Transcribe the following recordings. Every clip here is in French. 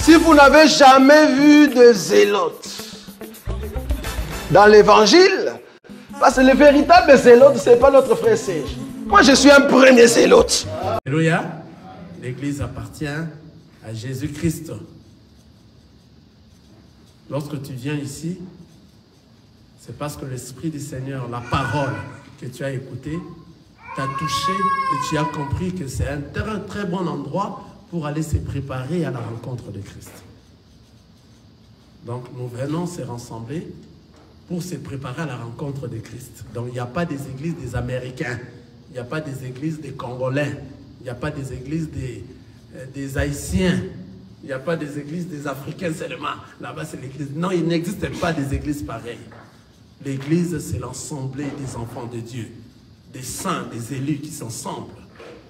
Si vous n'avez jamais vu de zélotes dans l'évangile, parce que le véritable zélote, ce n'est pas notre frère Serge. Moi, je suis un premier zélote. Alléluia. L'Église appartient à Jésus-Christ. Lorsque tu viens ici, c'est parce que l'Esprit du Seigneur, la parole que tu as écoutée, t'a touché et tu as compris que c'est un très bon endroit pour aller se préparer à la rencontre de Christ. Donc nous venons se rassembler pour se préparer à la rencontre de Christ. Donc il n'y a pas des églises des Américains, il n'y a pas des églises des Congolais, il n'y a pas des églises des Haïtiens, il n'y a pas des églises des Africains seulement. Là-bas c'est l'église. Non, il n'existe pas des églises pareilles. L'église c'est l'assemblée des enfants de Dieu, des saints, des élus qui s'assemblent.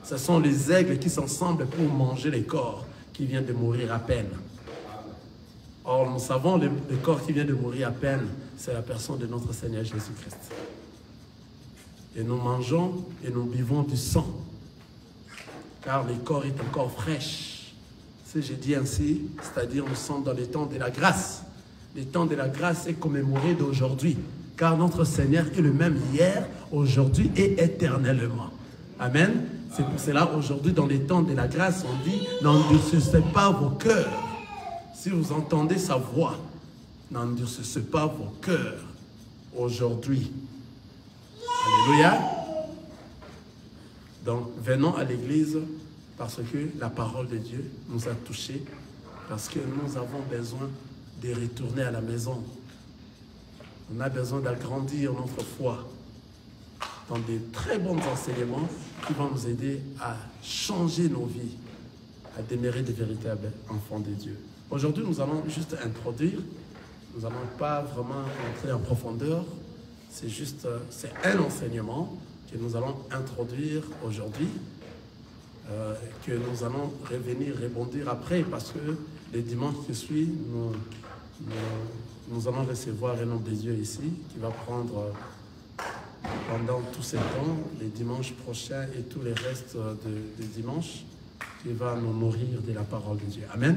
Ce sont les aigles qui s'assemblent pour manger les corps qui viennent de mourir à peine. Or, nous savons le corps qui vient de mourir à peine, c'est la personne de notre Seigneur Jésus-Christ. Et nous mangeons et nous buvons du sang, car le corps est encore fraîche. Si je dis ainsi, c'est-à-dire nous sommes dans les temps de la grâce. Le temps de la grâce est commémoré d'aujourd'hui, car notre Seigneur est le même hier, aujourd'hui et éternellement. Amen. C'est pour cela aujourd'hui, dans les temps de la grâce, on dit, n'endurcissez pas vos cœurs. Si vous entendez sa voix, n'endurcissez pas vos cœurs aujourd'hui. Alléluia. Donc, venons à l'église parce que la parole de Dieu nous a touchés, parce que nous avons besoin de retourner à la maison. On a besoin d'agrandir notre foi dans des très bons enseignements qui vont nous aider à changer nos vies, à demeurer de véritables enfants de Dieu. Aujourd'hui, nous allons juste introduire, nous n'allons pas vraiment entrer en profondeur, c'est juste, c'est un enseignement que nous allons introduire aujourd'hui, que nous allons revenir, rebondir après, parce que les dimanches qui suivent, nous allons recevoir un homme de Dieu ici, qui va prendre pendant tous ces temps, les dimanches prochains et tous les restes des dimanches, qui va nous nourrir de la parole de Dieu. Amen.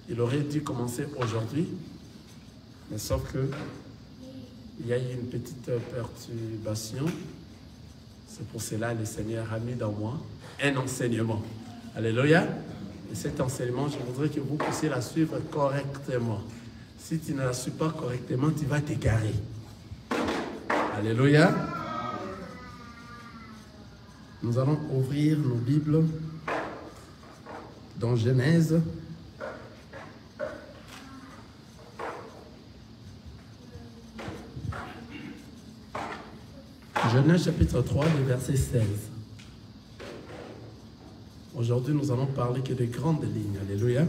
Il aurait dû commencer aujourd'hui, mais sauf que il y a eu une petite perturbation. C'est pour cela que le Seigneur a mis dans moi un enseignement. Alléluia. Et cet enseignement, je voudrais que vous puissiez la suivre correctement. Si tu ne la suis pas correctement, tu vas t'égarer. Alléluia. Nous allons ouvrir nos Bibles dans Genèse. Genèse chapitre 3, le verset 16. Aujourd'hui, nous allons parler que de grandes lignes. Alléluia.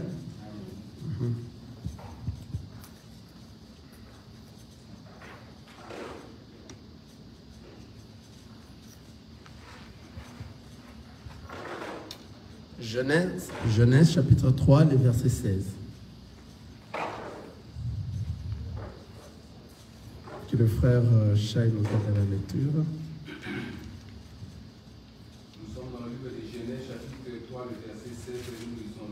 Genèse chapitre 3, le verset 16. Que le frère Chai nous donne la lecture. Nous sommes dans le livre de Genèse chapitre 3, le verset 16, et nous lisons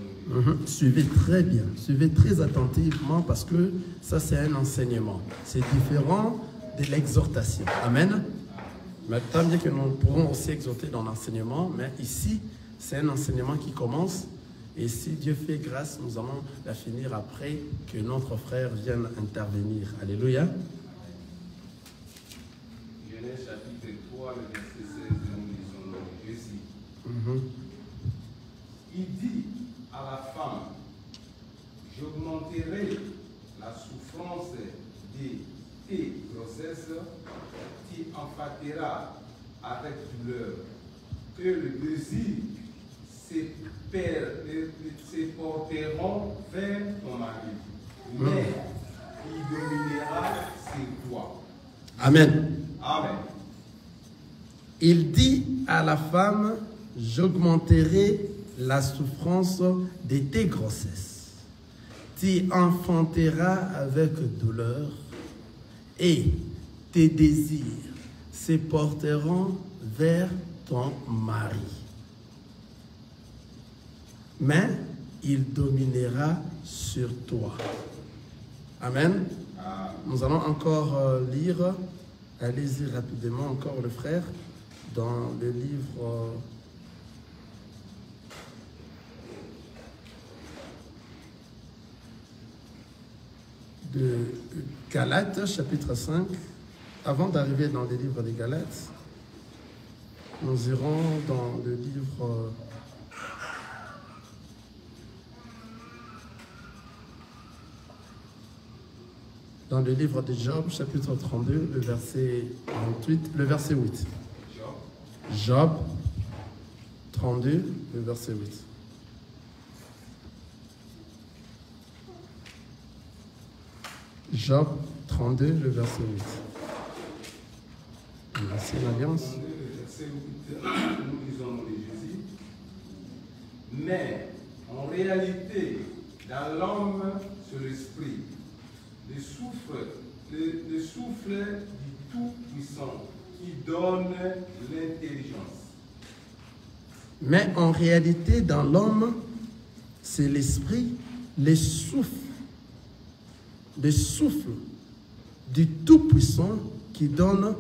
le Suivez très bien, suivez très attentivement parce que ça c'est un enseignement. C'est différent de l'exhortation. Amen. Mais tant bien que nous pourrons aussi exhorter dans l'enseignement, mais ici c'est un enseignement qui commence et si Dieu fait grâce, nous allons la finir après que notre frère vienne intervenir. Alléluia. Genèse chapitre 3, le verset 16, et nous lisons le récit. Il dit à la femme, j'augmenterai la souffrance de tes grossesses, tu enfanteras avec douleur, que le désir se porteront vers ton mari, mais il dominera sur toi. Amen. Amen. Il dit à la femme, j'augmenterai la souffrance de tes grossesses. Tu enfanteras avec douleur et tes désirs se porteront vers ton mari. Mais il dominera sur toi. Amen. Nous allons encore lire, allez-y rapidement encore le frère, dans le livre de Galates, chapitre 5. Avant d'arriver dans les livres des Galates, nous irons dans le livre de Job, chapitre 32, le verset 28, le verset 8. Job 32, le verset 8. Job 32, le verset 8. C'est l'Alliance. Nous lisons de Jésus. Mais en réalité, dans l'homme, sur l'esprit, le souffle du Tout-Puissant qui donne l'intelligence. Mais en réalité, dans l'homme, c'est l'esprit, le souffle du Tout-Puissant qui donne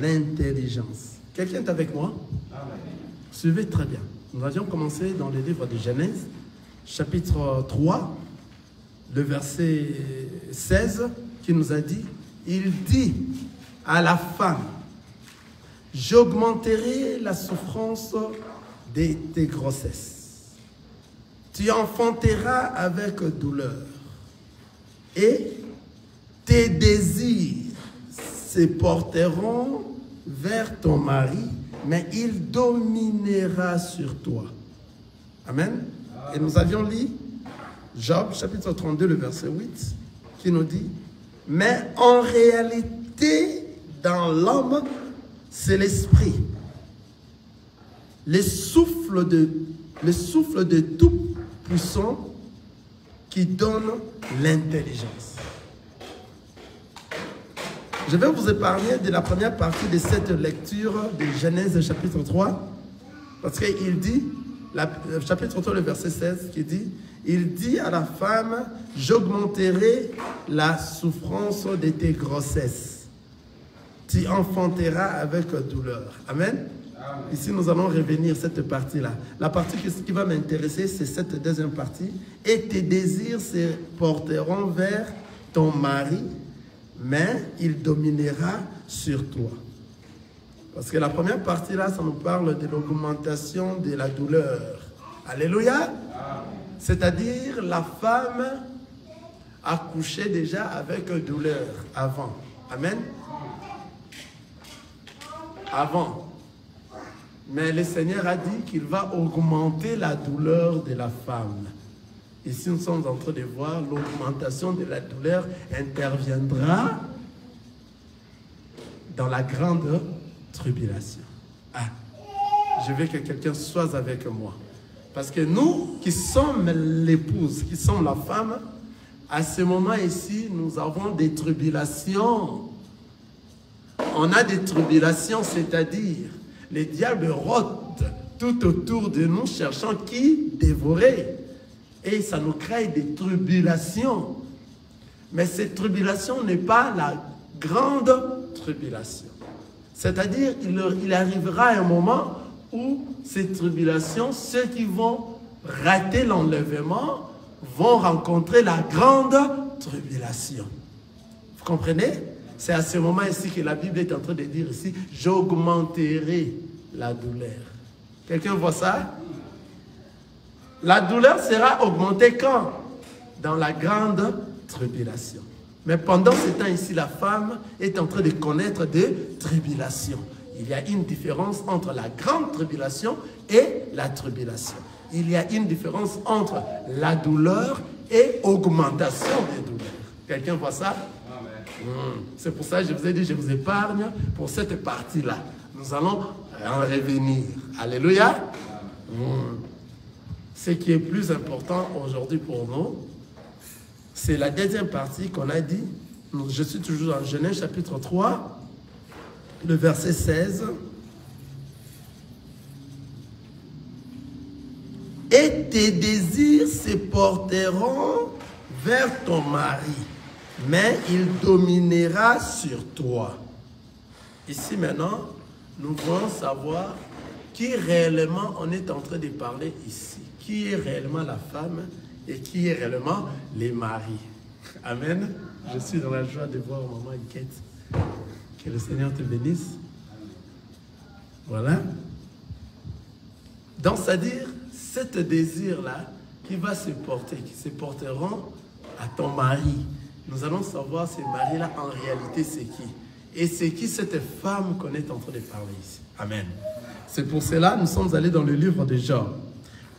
l'intelligence. Quelqu'un est avec moi? Amen. Suivez très bien. Nous avions commencé dans le livre de Genèse, chapitre 3, le verset 16, qui nous a dit, il dit à la femme, j'augmenterai la souffrance de tes grossesses. Tu enfanteras avec douleur et tes désirs se porteront vers ton mari, mais il dominera sur toi. Amen. Et nous avions lu Job, chapitre 32, le verset 8, qui nous dit, mais en réalité, dans l'homme, c'est l'esprit, le souffle de Tout-Puissant qui donne l'intelligence. Je vais vous épargner de la première partie de cette lecture de Genèse chapitre 3, parce qu'il dit, chapitre 3, le verset 16, qui dit, il dit à la femme, j'augmenterai la souffrance de tes grossesses. Tu enfanteras avec douleur. Amen. Amen. Ici, nous allons revenir cette partie-là. La partie qui va m'intéresser, c'est cette deuxième partie. Et tes désirs se porteront vers ton mari, mais il dominera sur toi. Parce que la première partie-là, ça nous parle de l'augmentation de la douleur. Alléluia. C'est-à-dire, la femme accouchait déjà avec douleur avant. Amen. Avant. Mais le Seigneur a dit qu'il va augmenter la douleur de la femme. Ici, nous sommes en train de voir l'augmentation de la douleur interviendra dans la grande tribulation. Ah, je veux que quelqu'un soit avec moi. Parce que nous, qui sommes l'épouse, qui sommes la femme, à ce moment ici, nous avons des tribulations. On a des tribulations, c'est-à-dire, les diables rôdent tout autour de nous, cherchant qui dévorer. Et ça nous crée des tribulations. Mais cette tribulation n'est pas la grande tribulation. C'est-à-dire, il arrivera un moment où ces tribulations, ceux qui vont rater l'enlèvement, vont rencontrer la grande tribulation. Vous comprenez? C'est à ce moment ici que la Bible est en train de dire ici, j'augmenterai la douleur. Quelqu'un voit ça? La douleur sera augmentée quand? Dans la grande tribulation. Mais pendant ce temps ici, la femme est en train de connaître des tribulations. Il y a une différence entre la grande tribulation et la tribulation. Il y a une différence entre la douleur et augmentation des douleurs. Quelqu'un voit ça? C'est pour ça que je vous ai dit, je vous épargne pour cette partie-là. Nous allons en revenir. Alléluia. Ce qui est plus important aujourd'hui pour nous, c'est la deuxième partie qu'on a dit. Je suis toujours dans Genèse chapitre 3, le verset 16. Et tes désirs se porteront vers ton mari, mais il dominera sur toi. Ici maintenant, nous voulons savoir qui réellement on est en train de parler ici. Qui est réellement la femme et qui est réellement les maris. Amen. Je suis dans la joie de voir maman Iquette. Que le Seigneur te bénisse. Voilà. Donc, c'est-à-dire, cet désir-là qui va se porter, qui se porteront à ton mari. Nous allons savoir ce mari-là, en réalité, c'est qui. Et c'est qui cette femme qu'on est en train de parler ici. Amen. C'est pour cela que nous sommes allés dans le livre de Job.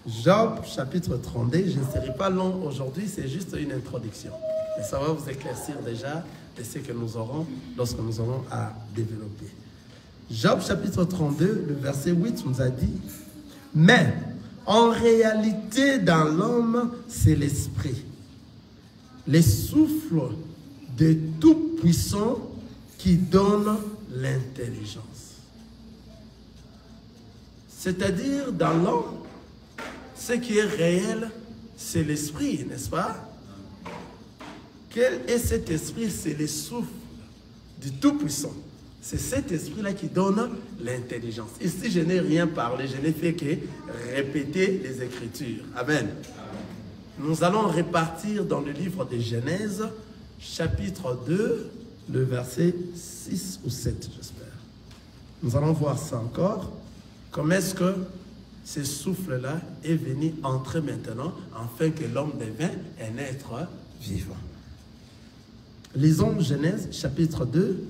Job, chapitre 32. Je ne serai pas long aujourd'hui, c'est juste une introduction. Et ça va vous éclaircir déjà de ce que nous aurons lorsque nous aurons à développer. Job, chapitre 32, le verset 8 nous a dit « Mais en réalité, dans l'homme, c'est l'esprit, les souffles de Tout-Puissant qui donne l'intelligence. » C'est-à-dire, dans l'homme, ce qui est réel, c'est l'esprit, n'est-ce pas? Quel est cet esprit? C'est le souffle du Tout-Puissant. C'est cet esprit-là qui donne l'intelligence. Ici, je n'ai rien parlé, je n'ai fait que répéter les Écritures. Amen. Nous allons repartir dans le livre de Genèse, chapitre 2, le verset 6 ou 7, j'espère. Nous allons voir ça encore. Comment est-ce que ce souffle-là est venu entrer maintenant, afin que l'homme devienne un être vivant. Lisons Genèse, chapitre 2,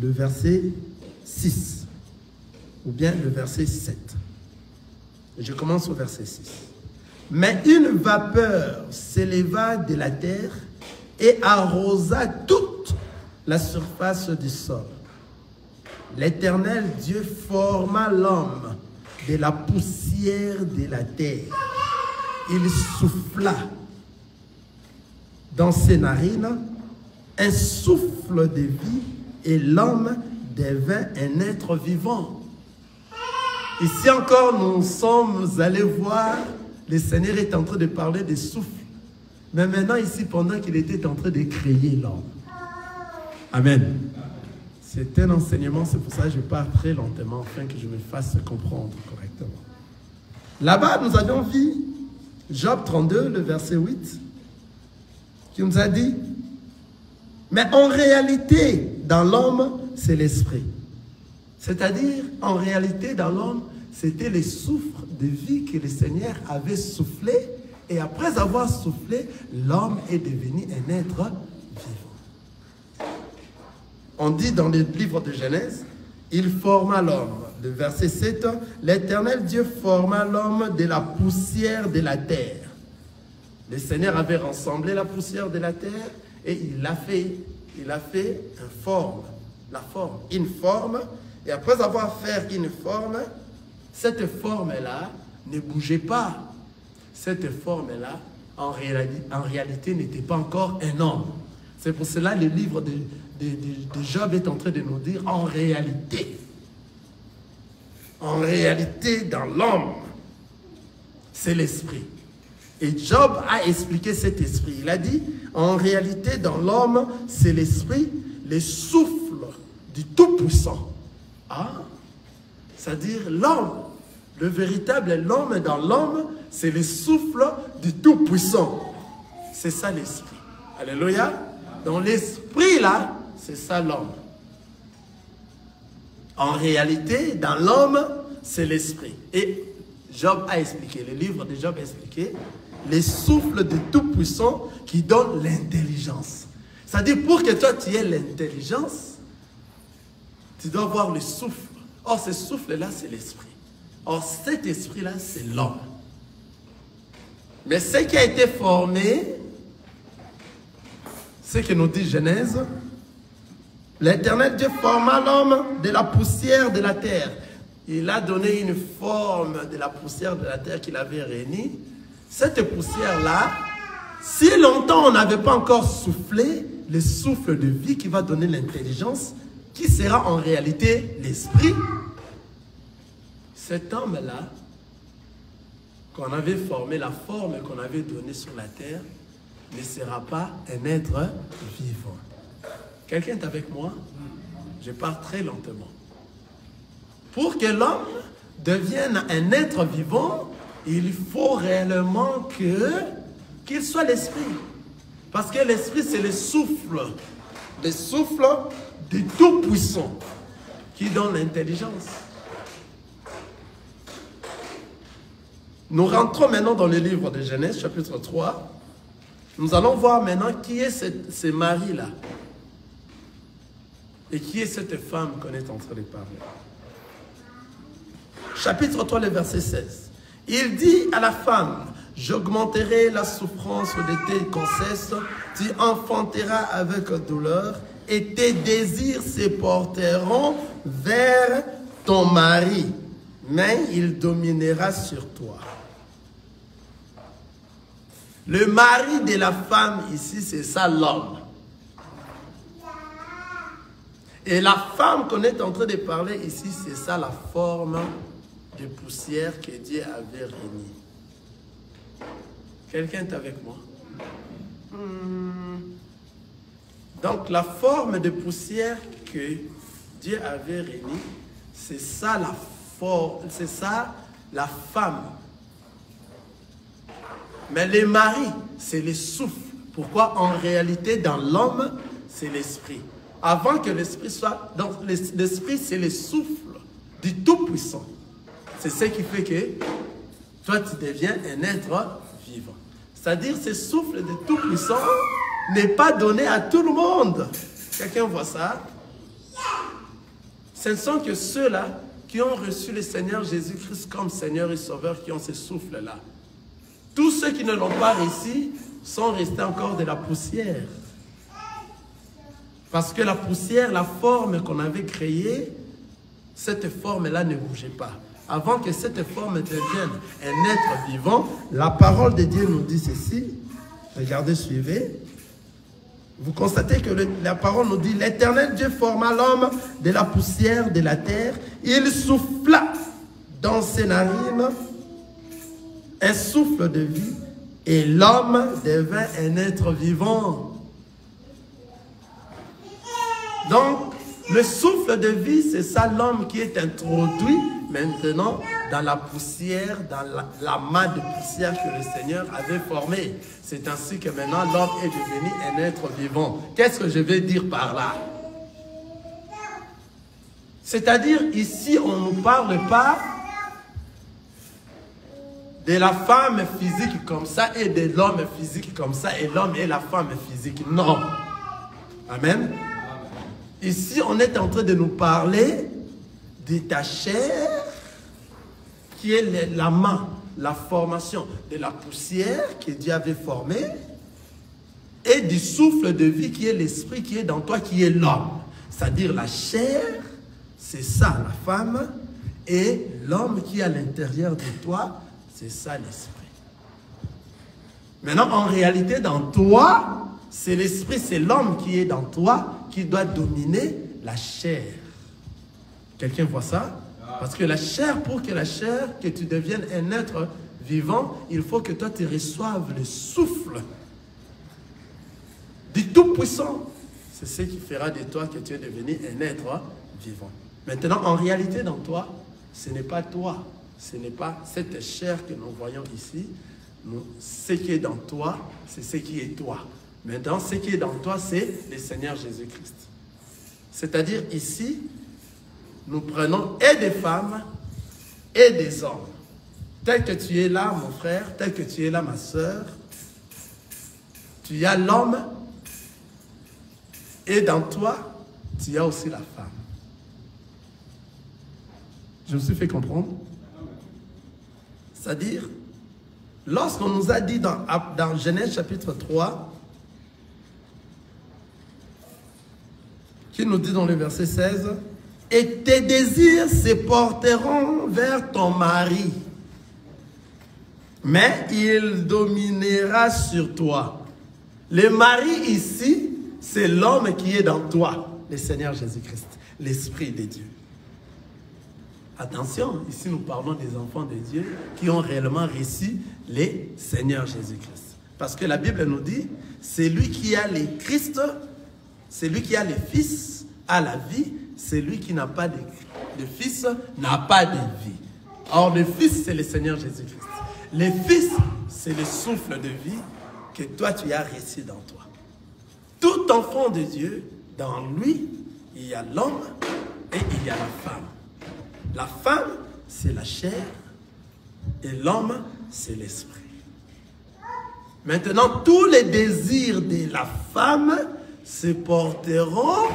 le verset 6, ou bien le verset 7. Je commence au verset 6. Mais une vapeur s'éleva de la terre et arrosa toute la surface du sol. L'Éternel Dieu forma l'homme de la poussière de la terre. Il souffla dans ses narines un souffle de vie et l'homme devint un être vivant. Ici encore, nous sommes allés voir, le Seigneur est en train de parler des souffles. Mais maintenant, ici, pendant qu'il était en train de créer l'homme. Amen. C'est un enseignement, c'est pour ça que je pars très lentement, afin que je me fasse comprendre correctement. Là-bas, nous avions vu Job 32, le verset 8, qui nous a dit, mais en réalité, dans l'homme, c'est l'esprit. C'est-à-dire, en réalité, dans l'homme, c'était les souffles de vie que le Seigneur avait soufflé, et après avoir soufflé, l'homme est devenu un être vivant. On dit dans le livre de Genèse, il forma l'homme. Le verset 7, l'Éternel Dieu forma l'homme de la poussière de la terre. Le Seigneur avait rassemblé la poussière de la terre et il a fait une forme. Et après avoir fait une forme, cette forme-là ne bougeait pas. Cette forme-là, en réalité, n'était pas encore un homme. C'est pour cela que le livre de Job est en train de nous dire, en réalité, dans l'homme, c'est l'esprit. Et Job a expliqué cet esprit. Il a dit, en réalité, dans l'homme, c'est l'esprit, le souffle du Tout-Puissant. Ah, c'est-à-dire l'homme, le véritable l'homme dans l'homme, c'est le souffle du Tout-Puissant. C'est ça l'esprit. Alléluia. Dans l'esprit là, c'est ça l'homme. En réalité, dans l'homme, c'est l'esprit. Et Job a expliqué, le livre de Job a expliqué, les souffles du Tout-Puissant qui donnent l'intelligence. C'est-à-dire, pour que toi tu aies l'intelligence, tu dois avoir le souffle. Or, ce souffle-là, c'est l'esprit. Or, cet esprit-là, c'est l'homme. Mais ce qui a été formé, ce que nous dit Genèse, l'Éternel Dieu forma l'homme de la poussière de la terre. Il a donné une forme de la poussière de la terre qu'il avait réunie. Cette poussière-là, si longtemps on n'avait pas encore soufflé le souffle de vie qui va donner l'intelligence, qui sera en réalité l'esprit, cet homme-là, qu'on avait formé, la forme qu'on avait donnée sur la terre, ne sera pas un être vivant. Quelqu'un est avec moi? Je pars très lentement. Pour que l'homme devienne un être vivant, il faut réellement qu'il soit l'esprit. Parce que l'esprit, c'est le souffle du Tout-Puissant qui donne l'intelligence. Nous rentrons maintenant dans le livre de Genèse, chapitre 3. Nous allons voir maintenant qui est ce mari-là. Et qui est cette femme qu'on est en train de parler. Chapitre 3, le verset 16. Il dit à la femme, « J'augmenterai la souffrance de tes grossesses, tu enfanteras avec douleur, et tes désirs se porteront vers ton mari, mais il dominera sur toi. » Le mari de la femme ici, c'est ça l'homme. Et la femme qu'on est en train de parler ici, c'est ça la forme de poussière que Dieu avait réunie. Quelqu'un est avec moi? Donc la forme de poussière que Dieu avait réunie, c'est ça la forme, c'est ça la femme. Mais le mari, c'est le souffle. Pourquoi? En réalité, dans l'homme, c'est l'esprit. Avant que l'esprit soit... Donc, l'esprit, c'est le souffle du Tout-Puissant. C'est ce qui fait que toi, tu deviens un être vivant. C'est-à-dire, ce souffle du Tout-Puissant n'est pas donné à tout le monde. Quelqu'un voit ça? Ce ne sont que ceux-là qui ont reçu le Seigneur Jésus-Christ comme Seigneur et Sauveur qui ont ce souffle-là. Tous ceux qui ne l'ont pas reçu sont restés encore de la poussière. Parce que la poussière, la forme qu'on avait créée, cette forme-là ne bougeait pas. Avant que cette forme devienne un être vivant, la parole de Dieu nous dit ceci. Regardez, suivez. Vous constatez que la parole nous dit, l'Éternel Dieu forma l'homme de la poussière de la terre. Il souffla dans ses narines un souffle de vie et l'homme devint un être vivant. Donc, le souffle de vie, c'est ça l'homme qui est introduit maintenant dans la poussière, dans la main de poussière que le Seigneur avait formée. C'est ainsi que maintenant l'homme est devenu un être vivant. Qu'est-ce que je vais dire par là? C'est-à-dire, ici, on ne nous parle pas de la femme physique comme ça et de l'homme physique comme ça et l'homme et la femme physique. Non. Amen. Ici, on est en train de nous parler de ta chair qui est la main, la formation de la poussière que Dieu avait formée et du souffle de vie qui est l'esprit qui est dans toi, qui est l'homme. C'est-à-dire la chair, c'est ça la femme, et l'homme qui est à l'intérieur de toi, c'est ça l'esprit. Maintenant, en réalité, dans toi, c'est l'esprit, c'est l'homme qui est dans toi qui doit dominer la chair. Quelqu'un voit ça? Parce que la chair, pour que la chair, que tu deviennes un être vivant, il faut que toi tu reçoives le souffle du Tout-Puissant. C'est ce qui fera de toi que tu es devenu un être vivant. Maintenant, en réalité, dans toi, ce n'est pas toi. Ce n'est pas cette chair que nous voyons ici. Ce qui est dans toi, c'est ce qui est toi. Maintenant, ce qui est dans toi, c'est le Seigneur Jésus-Christ. C'est-à-dire ici, nous prenons et des femmes et des hommes. Tel que tu es là, mon frère, tel que tu es là, ma soeur, tu as l'homme et dans toi, tu as aussi la femme. Je me suis fait comprendre? C'est-à-dire, lorsqu'on nous a dit dans Genèse chapitre 3, qui nous dit dans le verset 16, « Et tes désirs se porteront vers ton mari, mais il dominera sur toi. » Le mari ici, c'est l'homme qui est dans toi, le Seigneur Jésus-Christ, l'Esprit de Dieu. Attention, ici nous parlons des enfants de Dieu qui ont réellement reçu les Seigneurs Jésus-Christ. Parce que la Bible nous dit, c'est lui qui a les Christ, c'est lui qui a les fils, a la vie, c'est lui qui n'a pas de fils, n'a pas de vie. Or, le fils, c'est le Seigneur Jésus-Christ. Le fils, c'est le souffle de vie que toi, tu as reçu dans toi. Tout enfant de Dieu, dans lui, il y a l'homme et il y a la femme. La femme, c'est la chair et l'homme, c'est l'esprit. Maintenant, tous les désirs de la femme se porteront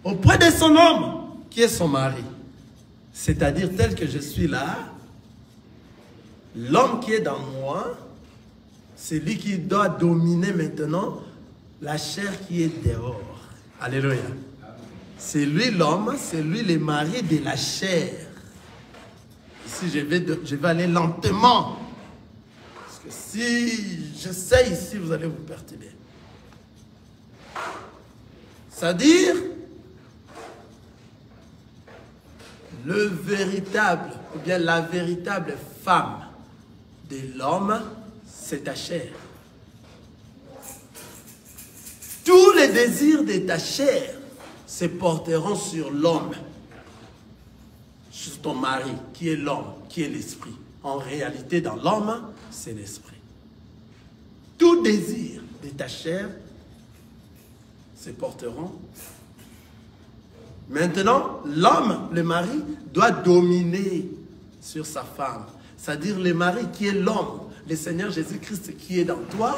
auprès de son homme, qui est son mari. C'est-à-dire, tel que je suis là, l'homme qui est dans moi, c'est lui qui doit dominer maintenant la chair qui est dehors. Alléluia. C'est lui l'homme, c'est lui le mari de la chair. Ici, je vais aller lentement. Parce que si j'essaie ici, vous allez vous perturber. C'est-à-dire, le véritable, ou bien la véritable femme de l'homme, c'est ta chair. Tous les désirs de ta chair se porteront sur l'homme, sur ton mari, qui est l'homme, qui est l'esprit. En réalité, dans l'homme, c'est l'esprit. Tout désir de ta chair se porteront. Maintenant, l'homme, le mari, doit dominer sur sa femme. C'est-à-dire le mari qui est l'homme, le Seigneur Jésus-Christ qui est dans toi,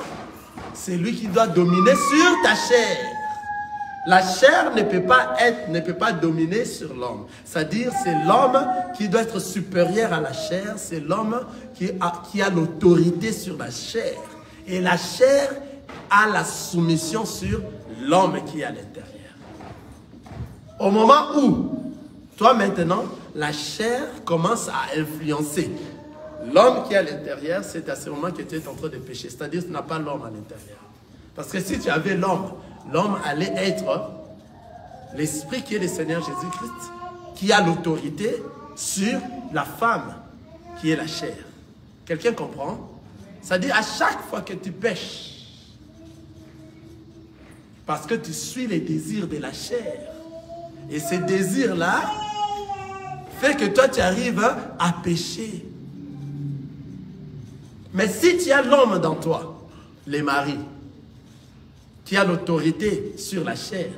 c'est lui qui doit dominer sur ta chair. La chair ne peut pas dominer sur l'homme. C'est-à-dire c'est l'homme qui doit être supérieur à la chair, c'est l'homme qui a l'autorité sur la chair. Et la chair a la soumission sur l'homme qui est à l'intérieur. Au moment où, toi maintenant, la chair commence à influencer l'homme qui est à l'intérieur, c'est à ce moment que tu es en train de pécher. C'est-à-dire que tu n'as pas l'homme à l'intérieur. Parce que si tu avais l'homme, l'homme allait être l'esprit qui est le Seigneur Jésus-Christ, qui a l'autorité sur la femme qui est la chair. Quelqu'un comprend? C'est-à-dire à chaque fois que tu pêches, parce que tu suis les désirs de la chair, et ces désirs-là fait que toi tu arrives à pécher. Mais si tu as l'homme dans toi, les maris, qui a l'autorité sur la chair,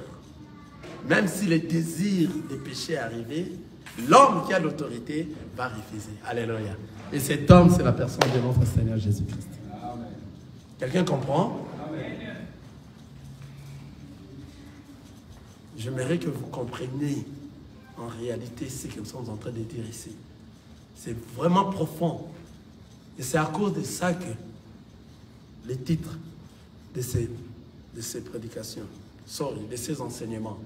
même si le désir de péché est arrivé, l'homme qui a l'autorité va refuser. Alléluia. Et cet homme, c'est la personne de notre Seigneur Jésus-Christ. Quelqu'un comprend? Amen. J'aimerais que vous compreniez en réalité ce que nous sommes en train de dire ici. C'est vraiment profond. Et c'est à cause de ça que les titres de ces prédications, de ces enseignements,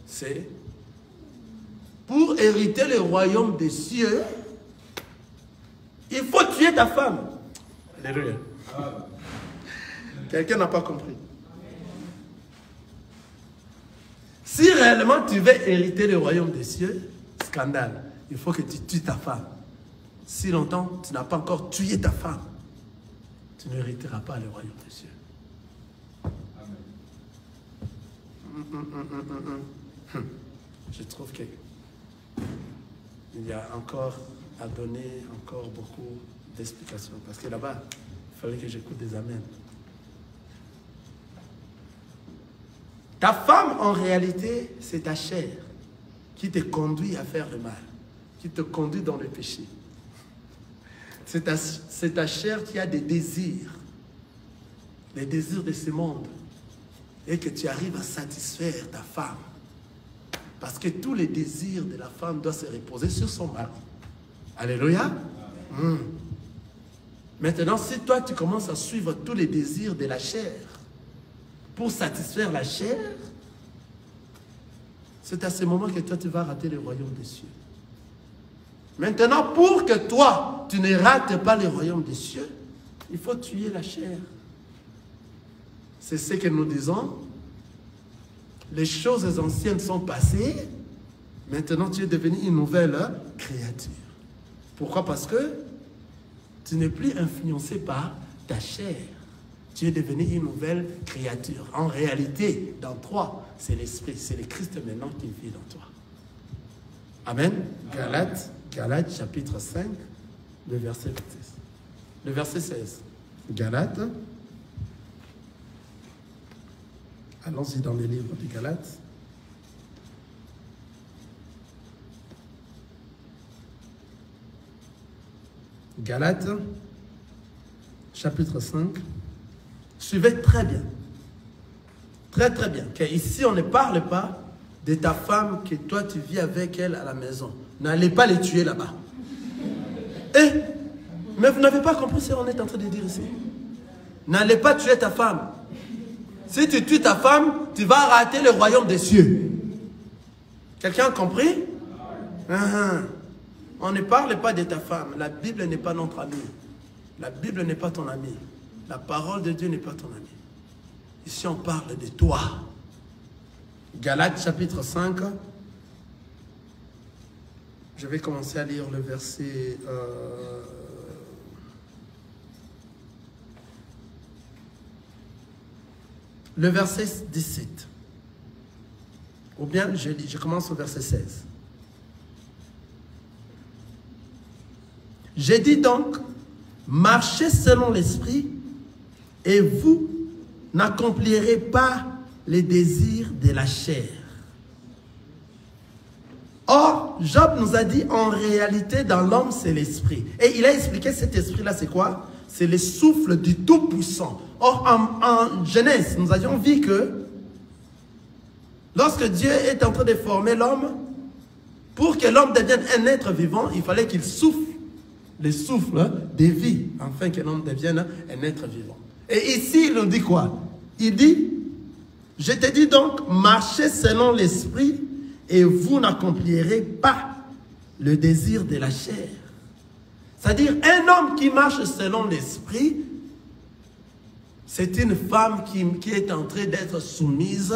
c'est pour hériter le royaume des cieux, il faut tuer ta femme. Alléluia. Quelqu'un n'a pas compris. Si réellement tu veux hériter le royaume des cieux, scandale, il faut que tu tues ta femme. Si longtemps tu n'as pas encore tué ta femme, tu n'hériteras pas le royaume des cieux. Amen. Je trouve qu'il y a encore à donner encore beaucoup d'explications. Parce que là-bas, il fallait que j'écoute des amens. Ta femme, en réalité, c'est ta chair qui te conduit à faire le mal, qui te conduit dans le péché. C'est ta chair qui a des désirs, les désirs de ce monde, et que tu arrives à satisfaire ta femme. Parce que tous les désirs de la femme doivent se reposer sur son mari. Alléluia. Maintenant, si toi, tu commences à suivre tous les désirs de la chair pour satisfaire la chair, c'est à ce moment que toi, tu vas rater le royaume des cieux. Maintenant, pour que toi, tu ne rates pas le royaume des cieux, il faut tuer la chair. C'est ce que nous disons. Les choses anciennes sont passées. Maintenant, tu es devenu une nouvelle créature. Pourquoi? Parce que tu n'es plus influencé par ta chair. Tu es devenu une nouvelle créature. En réalité, dans toi, c'est l'Esprit, c'est le Christ maintenant qui vit dans toi. Amen. Galates chapitre 5, le verset 16. Le verset 16. Galates. Allons-y dans les livres de Galates. Galates, chapitre 5. Suivez très bien. Très très bien. Car ici, on ne parle pas de ta femme que toi tu vis avec elle à la maison. N'allez pas les tuer là-bas. Mais vous n'avez pas compris ce qu'on est en train de dire ici. N'allez pas tuer ta femme. Si tu tues ta femme, tu vas rater le royaume des cieux. Quelqu'un a compris? On ne parle pas de ta femme. La Bible n'est pas notre amie. La Bible n'est pas ton ami. La parole de Dieu n'est pas ton ami. Ici, on parle de toi. Galates chapitre 5. Je vais commencer à lire le verset... le verset 17. Ou bien, je commence au verset 16. J'ai dit donc, marchez selon l'esprit, et vous n'accomplirez pas les désirs de la chair. Or, Job nous a dit, en réalité, dans l'homme, c'est l'esprit. Et il a expliqué cet esprit-là, c'est quoi? C'est le souffle du Tout-Puissant. Or, en Genèse, nous avions vu que lorsque Dieu est en train de former l'homme, pour que l'homme devienne un être vivant, il fallait qu'il souffle le souffle de vie, afin que l'homme devienne un être vivant. Et ici, il nous dit quoi? Il dit, je te dis donc, marchez selon l'esprit, et vous n'accomplirez pas le désir de la chair. C'est-à-dire, un homme qui marche selon l'esprit, c'est une femme qui est en train d'être soumise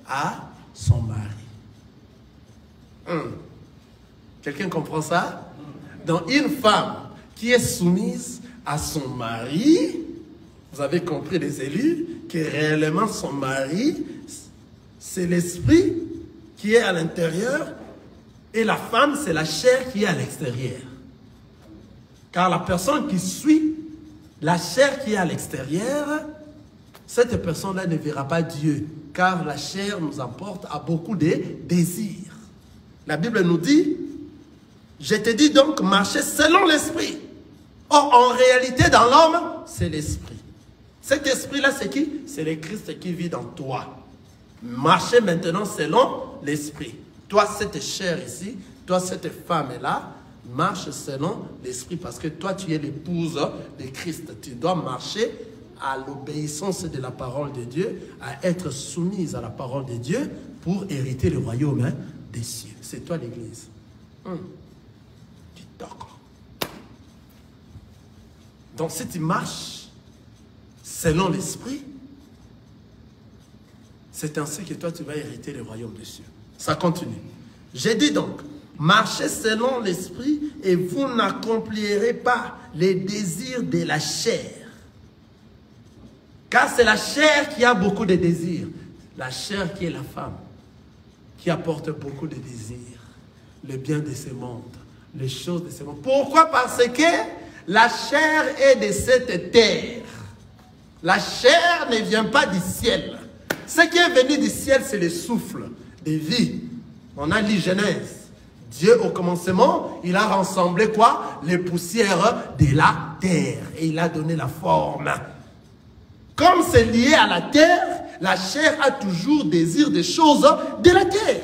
à son mari. Quelqu'un comprend ça? Donc, une femme qui est soumise à son mari, vous avez compris les élus, que réellement son mari, c'est l'esprit qui est à l'intérieur, et la femme, c'est la chair qui est à l'extérieur. Car la personne qui suit la chair qui est à l'extérieur, cette personne-là ne verra pas Dieu, car la chair nous emporte à beaucoup de désirs. La Bible nous dit, je te dis donc, marchez selon l'esprit. Or, en réalité, dans l'homme, c'est l'esprit. Cet esprit-là, c'est qui? C'est le Christ qui vit dans toi. Marchez maintenant selon l'esprit. Toi, cette chair ici, toi, cette femme-là, marche selon l'esprit, parce que toi, tu es l'épouse de Christ. Tu dois marcher à l'obéissance de la parole de Dieu, à être soumise à la parole de Dieu pour hériter le royaume des cieux. C'est toi l'Église. D'accord. Donc, si tu marches selon l'esprit, c'est ainsi que toi, tu vas hériter le royaume des cieux. Ça continue. J'ai dit donc, marchez selon l'esprit et vous n'accomplirez pas les désirs de la chair. Car c'est la chair qui a beaucoup de désirs. La chair qui est la femme, qui apporte beaucoup de désirs. Le bien de ce monde, les choses de ce monde. Pourquoi? Parce que la chair est de cette terre. La chair ne vient pas du ciel. Ce qui est venu du ciel, c'est le souffle de vie. On a lu Genèse. Dieu, au commencement, il a rassemblé quoi? Les poussières de la terre. Et il a donné la forme. Comme c'est lié à la terre, la chair a toujours désir des choses de la terre.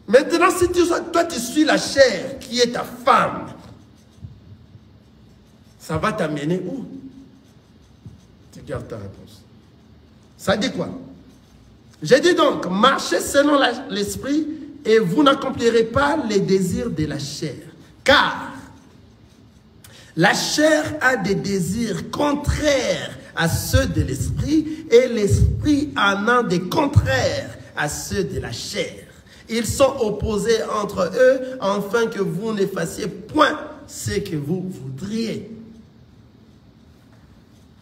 Maintenant, si toi tu suis la chair qui est ta femme, ça va t'amener où? Tu gardes ta réponse. Ça dit quoi? J'ai dit donc, marchez selon l'esprit et vous n'accomplirez pas les désirs de la chair. Car la chair a des désirs contraires à ceux de l'esprit et l'esprit en a des contraires à ceux de la chair. Ils sont opposés entre eux, afin que vous ne fassiez point ce que vous voudriez.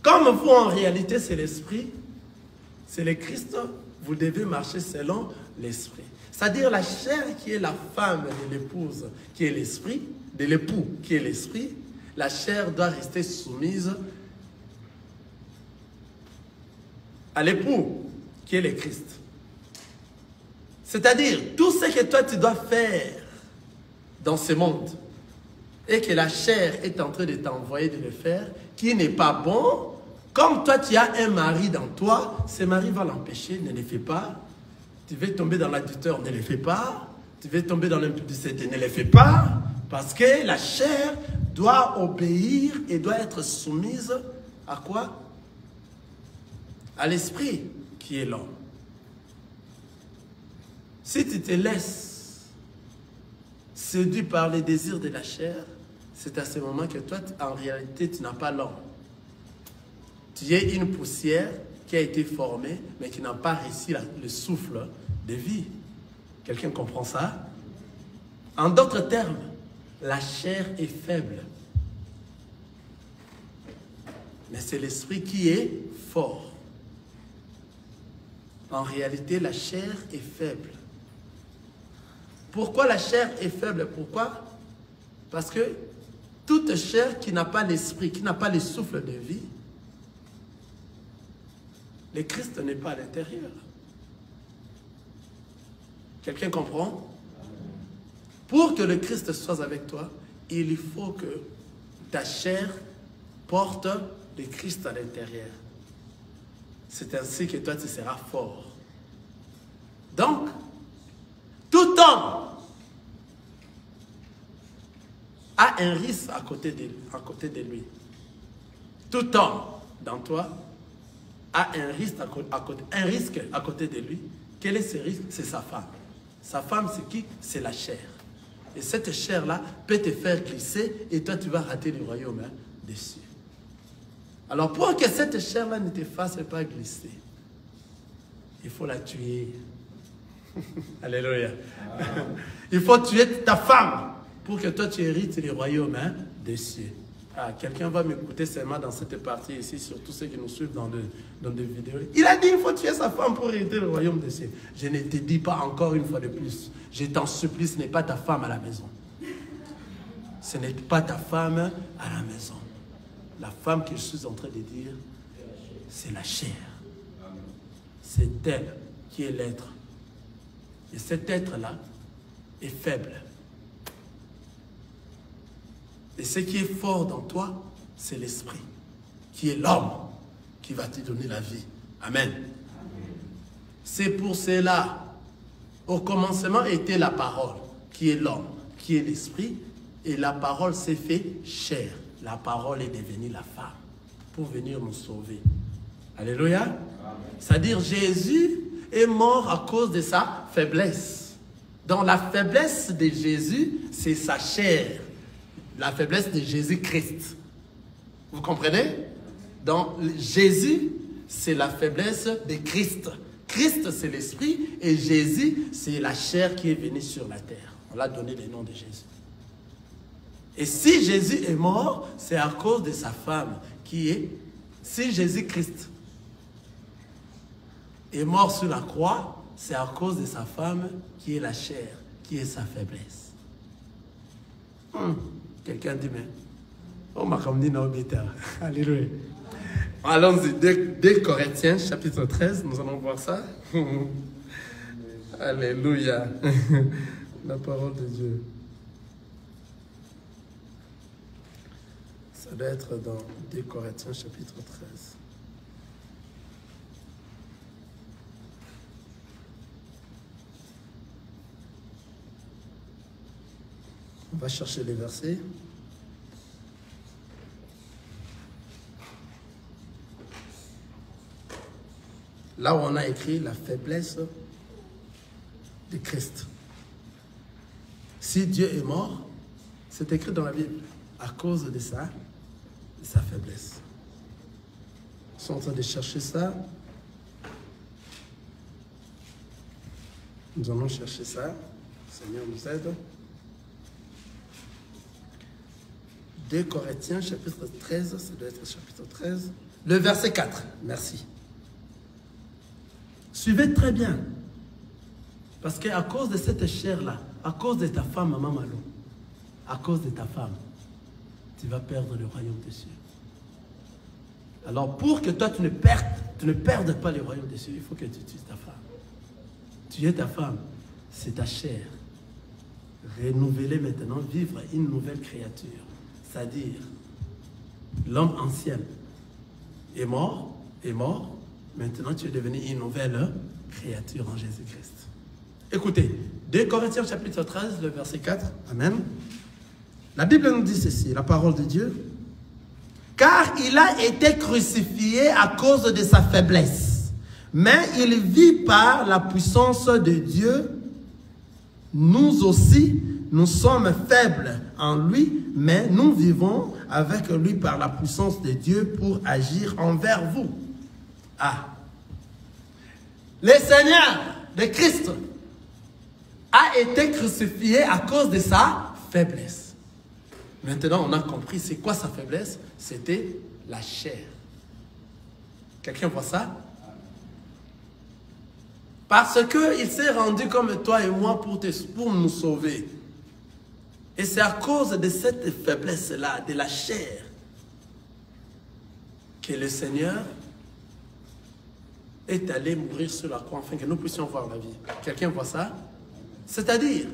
Comme vous, en réalité, c'est l'esprit, c'est le Christ, vous devez marcher selon l'esprit. C'est-à-dire la chair qui est la femme de l'épouse, qui est l'esprit, de l'époux qui est l'esprit, la chair doit rester soumise à l'époux qui est le Christ. C'est-à-dire, tout ce que toi tu dois faire dans ce monde et que la chair est en train de t'envoyer de le faire, qui n'est pas bon, comme toi tu as un mari dans toi, ce mari va l'empêcher, ne le fais pas. Tu veux tomber dans l'adultère, ne le fais pas. Tu veux tomber dans l'impudicité, ne le fais pas. Parce que la chair doit obéir et doit être soumise à quoi? À l'esprit qui est l'homme. Si tu te laisses séduire par les désirs de la chair, c'est à ce moment que toi, en réalité, tu n'as pas l'homme. Tu es une poussière qui a été formée, mais qui n'a pas réussi le souffle de vie. Quelqu'un comprend ça? En d'autres termes, la chair est faible. Mais c'est l'esprit qui est fort. En réalité, la chair est faible. Pourquoi la chair est faible? Pourquoi? Parce que toute chair qui n'a pas l'esprit, qui n'a pas le souffle de vie, le Christ n'est pas à l'intérieur. Quelqu'un comprend? Pour que le Christ soit avec toi, il faut que ta chair porte le Christ à l'intérieur. C'est ainsi que toi tu seras fort. Donc, tout homme a un risque à côté de lui. Tout homme dans toi a un risque à côté de lui. Quel est ce risque? C'est sa femme. Sa femme, c'est qui? C'est la chair. Et cette chair-là peut te faire glisser et toi, tu vas rater le royaume des cieux. Alors, pour que cette chair-là ne te fasse pas glisser, il faut la tuer. Alléluia. Il faut tuer ta femme pour que toi, tu hérites le royaume des cieux. Ah, quelqu'un va m'écouter seulement dans cette partie ici, surtout ceux qui nous suivent dans des vidéos. Il a dit qu'il faut tuer sa femme pour hériter le royaume des cieux. Je ne te dis pas encore une fois de plus. Je t'en supplie, ce n'est pas ta femme à la maison. Ce n'est pas ta femme à la maison. La femme que je suis en train de dire, c'est la chair. C'est elle qui est l'être. Et cet être-là est faible. Et ce qui est fort dans toi, c'est l'esprit, qui est l'homme, qui va te donner la vie. Amen. C'est pour cela, au commencement était la parole, qui est l'homme, qui est l'esprit, et la parole s'est fait chair. La parole est devenue la femme, pour venir nous sauver. Alléluia. C'est-à-dire, Jésus est mort à cause de sa faiblesse. Donc la faiblesse de Jésus, c'est sa chair. La faiblesse de Jésus-Christ. Vous comprenez? Donc, Jésus, c'est la faiblesse de Christ. Christ, c'est l'esprit, et Jésus, c'est la chair qui est venue sur la terre. On l'a donné le nom de Jésus. Et si Jésus est mort, c'est à cause de sa femme, qui est... Si Jésus-Christ est mort sur la croix, c'est à cause de sa femme, qui est la chair, qui est sa faiblesse. Quelqu'un dit, mais... Oh, ma comme dit, non, alléluia. Allons-y, 2 Corinthiens, chapitre 13, nous allons voir ça. Alléluia. La parole de Dieu. Ça doit être dans 2 Corinthiens, chapitre 13. On va chercher les versets. Là où on a écrit la faiblesse de Christ. Si Dieu est mort, c'est écrit dans la Bible, à cause de sa faiblesse. Ils sont en train de chercher ça. Nous allons chercher ça. Le Seigneur nous aide. 2 Corinthiens, chapitre 13. Ça doit être chapitre 13. Le verset 4. Merci. Suivez très bien. Parce qu'à cause de cette chair-là, à cause de ta femme, Maman Malo, à cause de ta femme, tu vas perdre le royaume des cieux. Alors, pour que toi, tu ne perdes pas le royaume des cieux, il faut que tu tues ta femme. Tu es ta femme, c'est ta chair. Renouveler maintenant, vivre une nouvelle créature. C'est-à-dire, l'homme ancien est mort, maintenant tu es devenu une nouvelle créature en Jésus-Christ. Écoutez, 2 Corinthiens chapitre 13, le verset 4, Amen. La Bible nous dit ceci, la parole de Dieu. Car il a été crucifié à cause de sa faiblesse, mais il vit par la puissance de Dieu. Nous aussi, nous sommes faibles en lui, mais nous vivons avec lui par la puissance de Dieu pour agir envers vous. Ah! Le Seigneur de Christ a été crucifié à cause de sa faiblesse. Maintenant, on a compris c'est quoi sa faiblesse? C'était la chair. Quelqu'un voit ça? Parce qu'il s'est rendu comme toi et moi pour nous sauver. Et c'est à cause de cette faiblesse-là, de la chair, que le Seigneur est allé mourir sur la croix afin que nous puissions voir la vie. Quelqu'un voit ça? C'est-à-dire,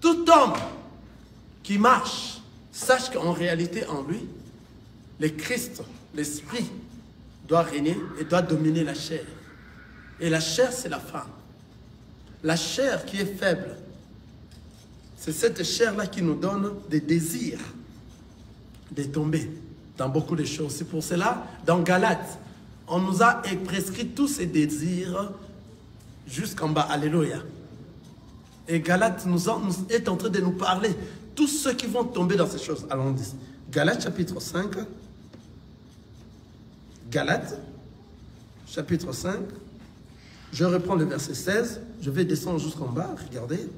tout homme qui marche, sache qu'en réalité, en lui, le Christ, l'Esprit, doit régner et doit dominer la chair. Et la chair, c'est la femme. La chair qui est faible, c'est cette chair-là qui nous donne des désirs de tomber dans beaucoup de choses. C'est pour cela, dans Galates, on nous a prescrit tous ces désirs jusqu'en bas. Alléluia. Et Galates est en train de nous parler. Tous ceux qui vont tomber dans ces choses. Allons dire. Galates chapitre 5. Galates chapitre 5. Je reprends le verset 16. Je vais descendre jusqu'en bas. Regardez.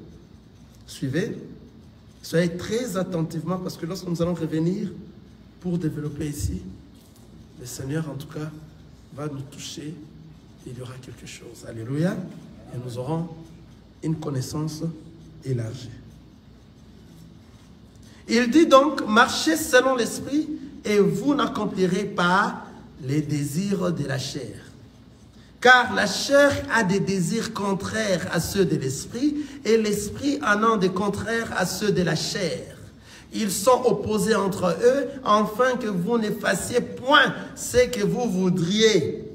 Suivez. Soyez très attentivement parce que lorsque nous allons revenir pour développer ici, le Seigneur en tout cas va nous toucher. Il y aura quelque chose. Alléluia. Et nous aurons une connaissance élargie. Il dit donc, marchez selon l'esprit et vous n'accomplirez pas les désirs de la chair. Car la chair a des désirs contraires à ceux de l'esprit et l'esprit en a des contraires à ceux de la chair. Ils sont opposés entre eux afin que vous ne fassiez point ce que vous voudriez.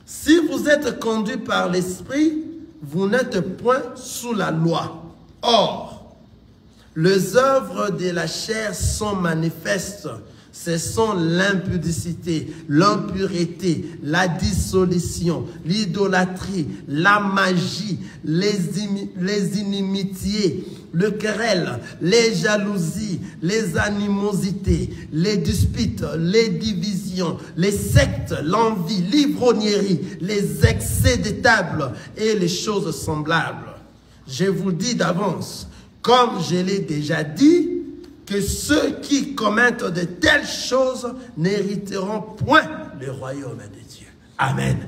Si vous êtes conduit par l'esprit, vous n'êtes point sous la loi. Or, les œuvres de la chair sont manifestes. Ce sont l'impudicité, l'impureté, la dissolution, l'idolâtrie, la magie, les inimitiés, le querelle, les jalousies, les animosités, les disputes, les divisions, les sectes, l'envie, l'ivrognerie, les excès de table et les choses semblables. Je vous dis d'avance, comme je l'ai déjà dit, que ceux qui commettent de telles choses n'hériteront point le royaume de Dieu. Amen.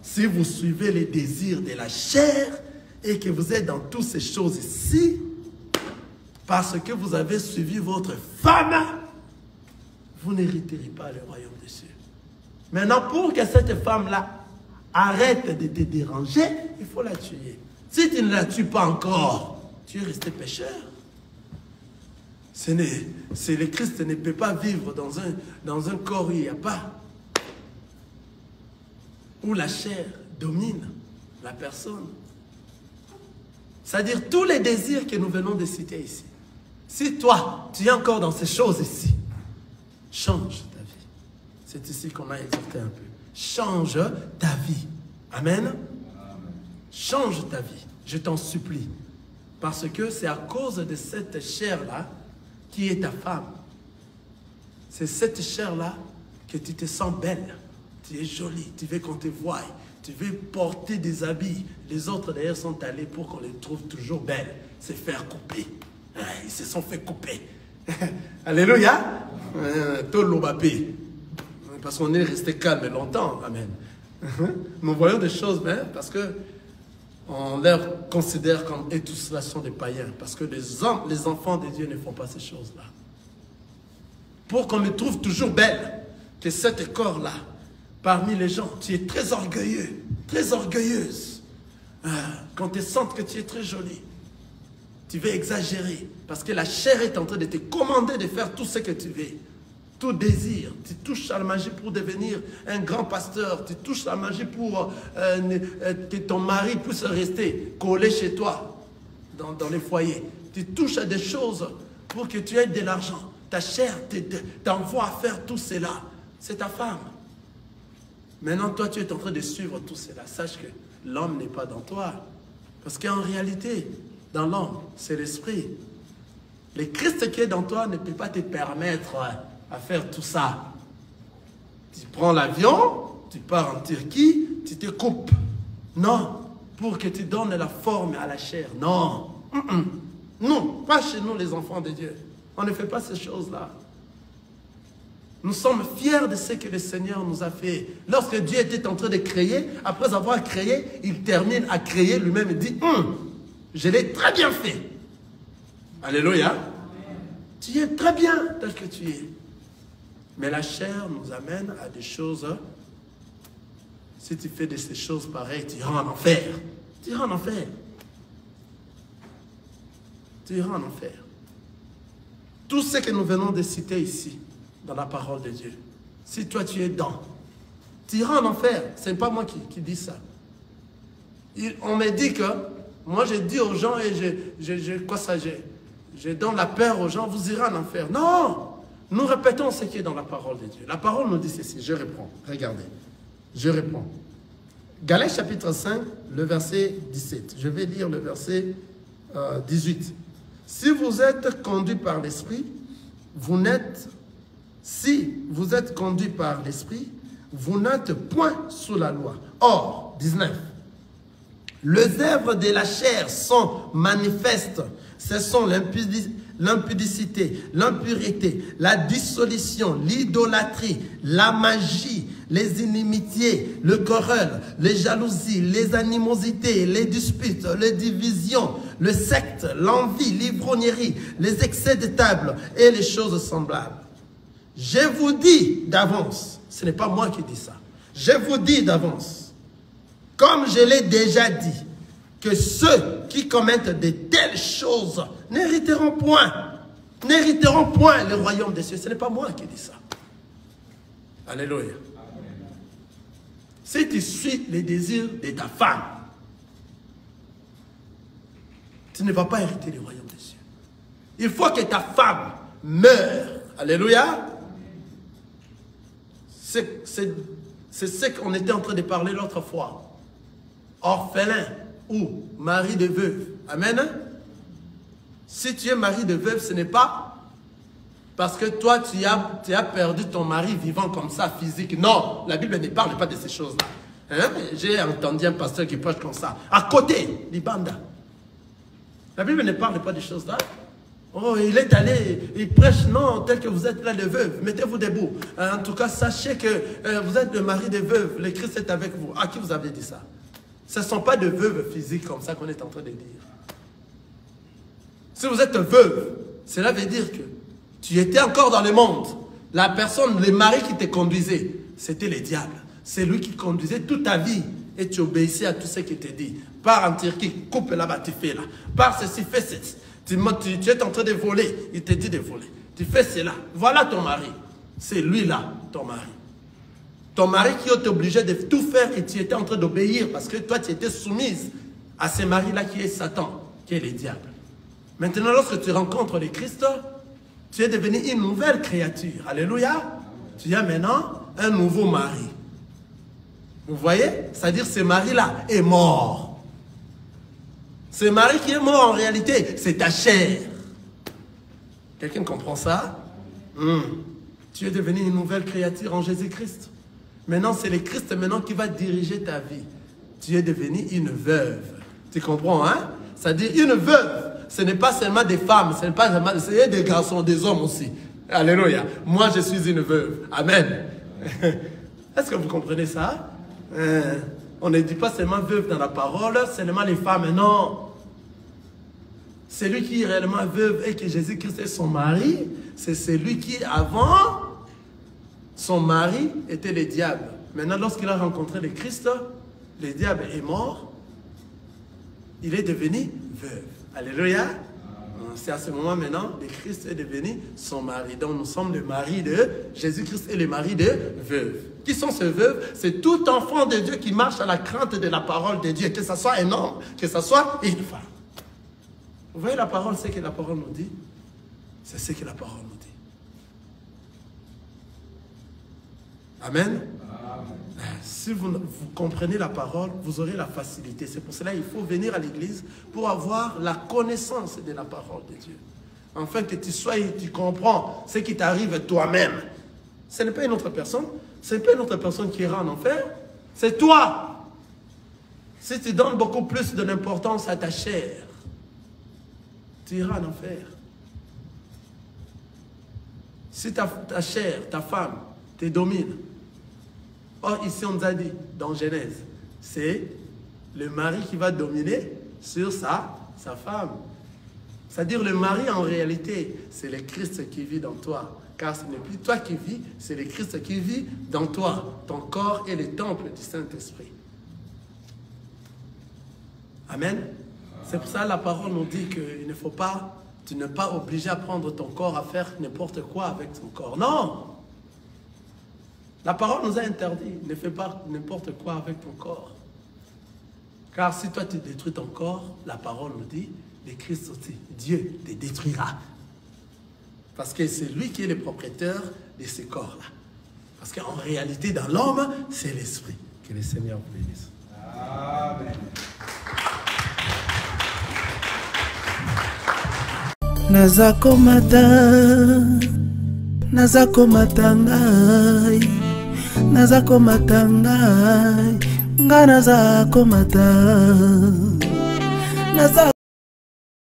Si vous suivez les désirs de la chair et que vous êtes dans toutes ces choses ici, parce que vous avez suivi votre femme, vous n'hériterez pas le royaume de Dieu. Maintenant, pour que cette femme-là arrête de te déranger, il faut la tuer. Si tu ne la tues pas encore, tu es resté pécheur. Le Christ ne peut pas vivre dans un corps où il n'y a pas, où la chair domine la personne. C'est-à-dire tous les désirs que nous venons de citer ici. Si toi, tu es encore dans ces choses ici, change ta vie. C'est ici qu'on a exhorté un peu. Change ta vie. Amen. Amen. Change ta vie. Je t'en supplie. Parce que c'est à cause de cette chair-là qui est ta femme. C'est cette chair-là que tu te sens belle, Tu es jolie, tu veux qu'on te voie, tu veux porter des habits. Les autres d'ailleurs sont allés pour qu'on les trouve toujours belles. C'est faire couper. Ils se sont fait couper. Alléluia. Tout l'obapé. Parce qu'on est resté calme longtemps. Amen. Nous voyons des choses, mais parce que on leur considère comme et tout cela sont des païens. Parce que les enfants de Dieu ne font pas ces choses-là. Pour qu'on me trouve toujours belle, que cet corps-là, parmi les gens, tu es très orgueilleux, très orgueilleuse. Quand tu sens que tu es très jolie, tu veux exagérer. Parce que la chair est en train de te commander de faire tout ce que tu veux. Tout désir. Tu touches à la magie pour devenir un grand pasteur. Tu touches à la magie pour que ton mari puisse rester collé chez toi, dans les foyers. Tu touches à des choses pour que tu aies de l'argent. Ta chair t'envoie à faire tout cela. C'est ta femme. Maintenant, toi, tu es en train de suivre tout cela. Sache que l'homme n'est pas dans toi. Parce qu'en réalité, dans l'homme, c'est l'esprit. Le Christ qui est dans toi ne peut pas te permettre à faire tout ça. Tu prends l'avion, tu pars en Turquie, tu te coupes. Non, pour que tu donnes la forme à la chair. Non. Non, pas chez nous les enfants de Dieu. On ne fait pas ces choses-là. Nous sommes fiers de ce que le Seigneur nous a fait. Lorsque Dieu était en train de créer, après avoir créé, il termine à créer lui-même et dit, je l'ai très bien fait. Alléluia. Tu es très bien tel que tu es. Mais la chair nous amène à des choses. Si tu fais de ces choses pareilles, tu iras en enfer. Tu iras en enfer. Tu iras en enfer. Tout ce que nous venons de citer ici, dans la parole de Dieu, si toi tu es dans, tu iras en enfer. Ce n'est pas moi qui dis ça. On me dit que, moi je dis aux gens, et je donne la peur aux gens, vous irez en enfer. Non! Nous répétons ce qui est dans la parole de Dieu. La parole nous dit ceci, je reprends, regardez, je reprends. Galates chapitre 5, le verset 17. Je vais lire le verset 18. Si vous êtes conduit par l'Esprit, si vous êtes conduit par l'Esprit, vous n'êtes point sous la loi. Or, 19. Les œuvres de la chair sont manifestes. Ce sont l'impudicité, l'impureté, la dissolution, l'idolâtrie, la magie, les inimitiés, le querelle, les jalousies, les animosités, les disputes, les divisions, le secte, l'envie, l'ivrognerie, les excès de table et les choses semblables. Je vous dis d'avance, ce n'est pas moi qui dis ça, je vous dis d'avance, comme je l'ai déjà dit, que ceux qui commettent de telles choses n'hériteront point le royaume des cieux. Ce n'est pas moi qui dis ça. Alléluia. Si tu suis les désirs de ta femme, tu ne vas pas hériter le royaume des cieux. Il faut que ta femme meure. Alléluia. C'est ce qu'on était en train de parler l'autre fois. Orphelin ou mari de veuve. Amen. Si tu es mari de veuve, ce n'est pas parce que toi, tu as perdu ton mari vivant comme ça, physique. Non, la Bible ne parle pas de ces choses-là. Hein? J'ai entendu un pasteur qui prêche comme ça. À côté, l'Ibanda. La Bible ne parle pas de choses là. Oh, il est allé, il prêche, non, tel que vous êtes là, les veuves. Mettez-vous debout. En tout cas, sachez que vous êtes le mari des veuves. Le Christ est avec vous. À qui vous avez dit ça? Ce ne sont pas de veuves physiques comme ça qu'on est en train de dire. Si vous êtes veuve, cela veut dire que tu étais encore dans le monde. La personne, le mari qui te conduisait, c'était le diable. C'est lui qui conduisait toute ta vie. Et tu obéissais à tout ce qu'il te dit. Pars en Turquie, coupe là-bas, tu fais là. Pars ceci, fais ceci. Tu es en train de voler, il te dit de voler. Tu fais cela. Voilà ton mari. C'est lui là, ton mari. Ton mari qui est obligé de tout faire et tu étais en train d'obéir parce que toi, tu étais soumise à ce mari-là qui est Satan, qui est le diable. Maintenant, lorsque tu rencontres le Christ, tu es devenu une nouvelle créature. Alléluia. Tu as maintenant un nouveau mari. Vous voyez? C'est-à-dire ce mari-là est mort. Ce mari qui est mort en réalité, c'est ta chair. Quelqu'un comprend ça? Tu es devenu une nouvelle créature en Jésus-Christ. Maintenant, c'est le Christ maintenant qui va diriger ta vie. Tu es devenu une veuve. Tu comprends, hein? C'est-à-dire une veuve. Ce n'est pas seulement des femmes, ce n'est pas seulement des garçons, des hommes aussi. Alléluia. Moi, je suis une veuve. Amen. Est-ce que vous comprenez ça? On ne dit pas seulement veuve dans la parole, seulement les femmes, non. Celui qui est réellement veuve et que Jésus-Christ est son mari, c'est celui qui, avant, son mari était le diable. Maintenant, lorsqu'il a rencontré le Christ, le diable est mort. Il est devenu veuve. Alléluia. C'est à ce moment maintenant que Christ est devenu son mari. Donc nous sommes le mari de Jésus-Christ et le mari de veuve. Qui sont ces veuves? C'est tout enfant de Dieu qui marche à la crainte de la parole de Dieu. Que ce soit un homme, que ce soit une femme. Vous voyez la parole, c'est ce que la parole nous dit? C'est ce que la parole nous dit. Amen. Si vous comprenez la parole, vous aurez la facilité. C'est pour cela qu'il faut venir à l'église pour avoir la connaissance de la parole de Dieu. Afin que tu comprends ce qui t'arrive toi-même. Ce n'est pas une autre personne. Ce n'est pas une autre personne qui ira en enfer. C'est toi. Si tu donnes beaucoup plus de l'importance à ta chair, tu iras en enfer. Si ta chair, ta femme, te domine. Or, ici, on nous a dit, dans Genèse, c'est le mari qui va dominer sur sa femme. C'est-à-dire, le mari, en réalité, c'est le Christ qui vit dans toi. Car ce n'est plus toi qui vis, c'est le Christ qui vit dans toi. Ton corps est le temple du Saint-Esprit. Amen. C'est pour ça que la parole nous dit qu'il ne faut pas, tu n'es pas obligé à prendre ton corps, à faire n'importe quoi avec ton corps. Non! La parole nous a interdit, ne fais pas n'importe quoi avec ton corps. Car si toi tu détruis ton corps, la parole nous dit, le Christ aussi, Dieu te détruira. Parce que c'est lui qui est le propriétaire de ce corps-là. Parce qu'en réalité, dans l'homme, c'est l'esprit. Que le Seigneur vous bénisse. Amen. Nazakomata ngai nazakomata ngai nga nazakomata